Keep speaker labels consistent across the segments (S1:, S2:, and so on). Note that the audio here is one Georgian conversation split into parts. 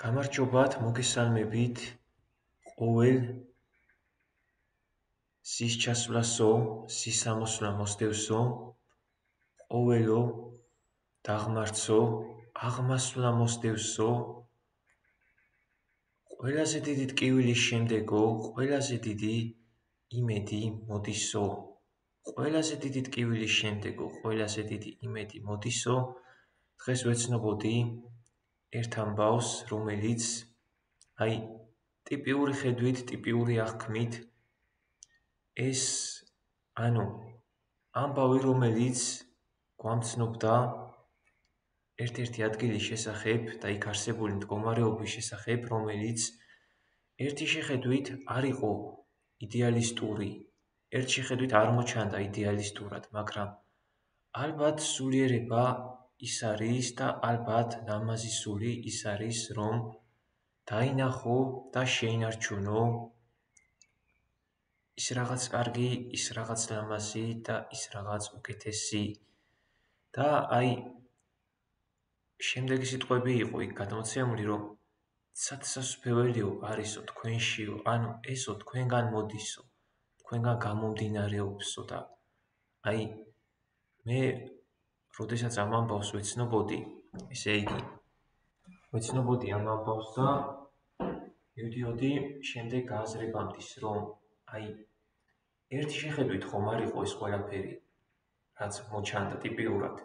S1: გამარჯობათ, მოგესალმებით ყოველ sis ჩასვლასო, სისამოსვლა მოსდევსო, ყოველო დაღმართსო, აღმასვლა მოსდევსო, ყველაზე დიდი ტკივილის შემდეგო, ყველაზე დიდი იმედი მოდისო, ყველაზე დიდი ტკივილის შემდეგო, ყველაზე დიდი იმედი მოდისო, დღეს ვეცნობოდი ერთ ამბავს, რომელიც ტიპიური ხედვით, ტიპიური აღქმით ეს ამბავი, რომელიც გვამცნობდა ერთ-ერთი ადგილის შესახებ და იქ არსებული მდგომარეობის შესახებ, რომელიც ერთი შეხედვით არ იყო იდეალისტური, ერთ შეხედვით არ მოჩანდა იდეალისტურად, მაგრამ ალბათ სულიერება ის არის და ალბათ ლამაზი სული ის არის, რომ დაინახო და შეინარჩუნო ის რაღაც კარგი, ის რაღაც ლამაზი და ის რაღაც უკეთესი. და შემდეგი სიტყვები იყო იქ გადმოცემული, რომ საცასფეველიო არისო თქვენშიო, ესო თქვენგან მოდისო, თქვენგან გამომდინარეობსო და მე როდესაც ამ ამბავს ვეცნობოდი, ესე იგი ვეცნობოდი ამ ამბავს და მივდიოდი შემდეგ გააზრებამდის, რომ ერთი შეხედვით ხომ არ იყო ეს ყველაფერი, რაც მოჩანდა ტიპიურად,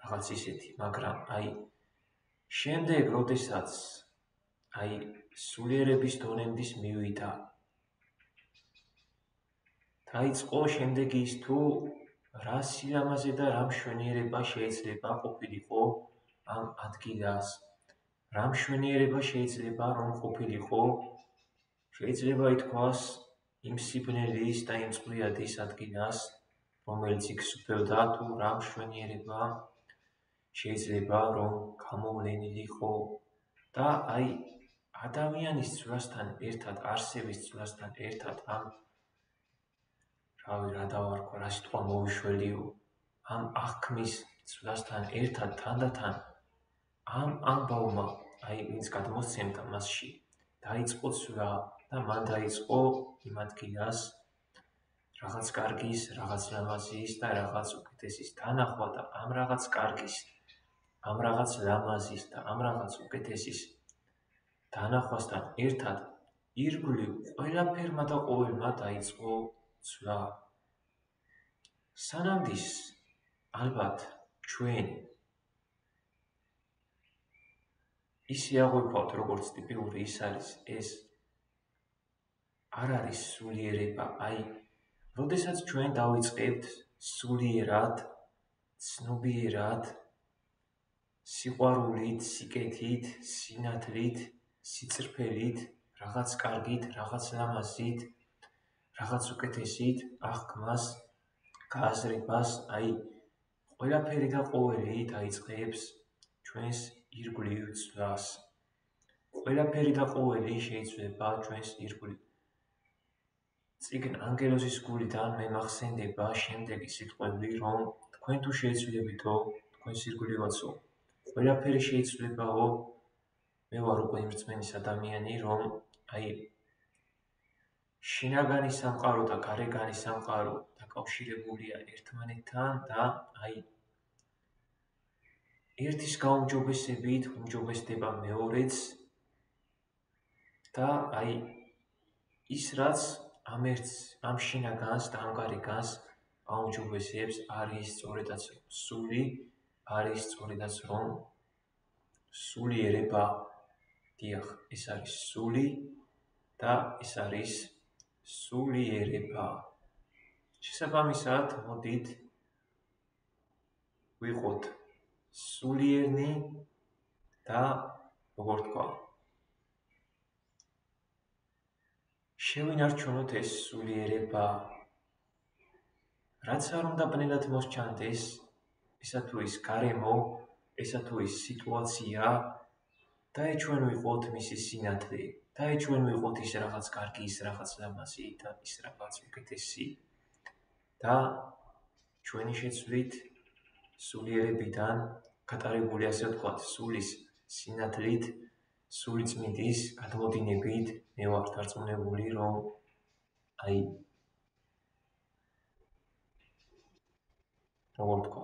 S1: რაღაც ისეთი, მაგრამ შემდეგ, როდესაც სულიერების დონემდის მივიდა, დაიწყო შემდეგი ის თუ რა სილამაზე და რა მშვენიერება შეიძლება ყოფილიყო ამ ადგილას, რა მშვენიერება შეიძლება რომ ყოფილიყო, შეიძლება ითქვას იმ სიბნელის და იმ წყვილადის ადგილას, რომელიც იქ სუფევდა, თუ რა მშვენიერება შეიძლება რომ გამოვლენილიყო და ადამიანის ცვლასთან ერთად, არსების ცვლასთან ერთად რა დავარქვა, რა სიტყვა მოვიშველიო, ამ აღქმის ცვლასთან ერთად თანდათან ამ ამბავმა, ვინც გადმოსცემდა მასში, დაიწყო ცვლა და მან დაიწყო იმ ადგილას რაღაც კარგის, რაღაც ლამაზის და რაღაც უკეთესის თანახვა და ამ რაღაც კარგის, ამ რაღაც ლამაზის და ამ რაღაც უკეთესის თანახვასთან ერთად ირგვლივ ყველაფერმა და ყოველმა დაიწყო ცვლა. სანამდის ალბათ ჩვენ ისე აღვიქვათ, როგორც ტიპიური ის არის, ეს არ არის სულიერება. როდესაც ჩვენ დავიწყებთ სულიერად, ცნობიერად, სიყვარულით, სიკეთით, სინათლით, სიწრფელით, რაღაც კარგით, რაღაც ლამაზით, რაღაც უკეთესით, აღქმას, გააზრებას, ყველაფერი და ყოველი დაიწყებს ჩვენს ირგვლივ ცვლას. ყველაფერი და ყოველი შეიძლება ჩვენს ირგვლივ. წიგნ ანგელოზის გულიდან მე მახსენდება შემდეგი სიტყვები, რომ თქვენ თუ შეიცვლებითო, თქვენს ირგვლივაცო, ყველაფერი შეიძლებაო, მე ვარ უკვე იმ რწმენის ადამიანი, რომ შინაგანი სამყარო და გარეგანი სამყარო დაკავშირებულია ერთმანეთთან და ერთის გაუმჯობესებით უმჯობესდება მეორეც და ის რაც ამ შინაგანს და ამ გარეგანს აუმჯობესებს არის სწორედაც სული, არის სწორედაც რომ სულიერება. დიახ, ეს არის სული და ეს არის სულიერება. შესაბამისად, მოდით ვიყოთ სულიერნი და როგორ თქვა, შევინარჩუნოთ ეს სულიერება. რაც არ უნდა ბნელად მოსჩანდეს, ესა თუ ის გარემო, ესა თუ ის სიტუაცია, დაეჩვენ ვიყოთ მისი სინათლე, დაეჩვენ ვიყოთ ის რაღაც კარგი, ის რაღაც ლამაზი და ის რაღაც უკეთესი და ჩვენი შეცვლით სულიერებიდან გატარებული, ასე ვთქვათ, სულის სინათლით სული წმინდის გადმოდინებით მე ვარ დარწმუნებული, რომ როგორ თქვა,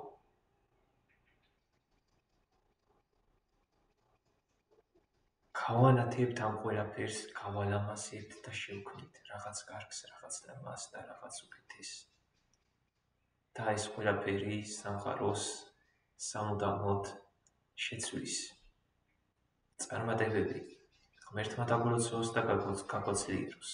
S1: გავანათებთ ამ ყველაფერს, გავალამაზებთ და შევქმნით რაღაც კარგს, რაღაც ნამას და რაღაც უკეთეს. და ეს ყველაფერი სამყაროს სამუდამოდ შეცვლის. წარმატებები ღმერთმა დაგლოცოს და გაგოცლიეროს.